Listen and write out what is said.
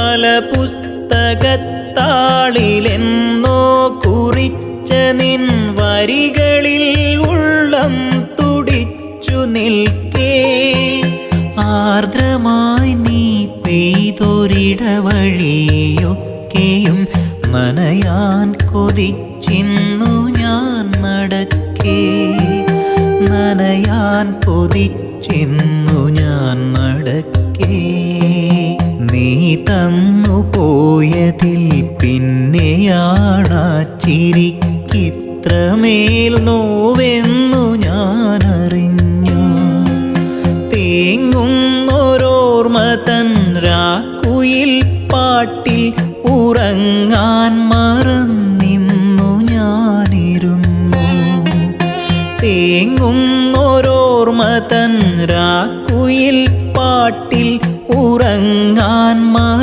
പല പുസ്തകത്താളിലെന്നോ കുറിച്ച നിൻ വരികളിൽ ഉള്ളം തുടിച്ചു നിൽക്കേ ആർദ്രമായി നീ പെയ്തൊരിടവഴിയൊക്കെയും നനയാൻ കൊതിച്ചിന്നു ഞാൻ നടക്കേ നനയാൻ കൊതിച്ചിന്നു ഞാൻ നടക്കേ നീ തന്നു പോയതിൽ പിന്നെയാണാ ചിരിക്കിത്രമേൽ നോവെന്നു ഞാനറിഞ്ഞു തേങ്ങുന്നൊരോർമ്മ തൻ രാക്കുയിൽ പാട്ടിൽ ഉറങ്ങാൻ മറന്നിന്നു ഞാനിരുന്നു തേങ്ങുന്നൊരോർമ്മ തൻ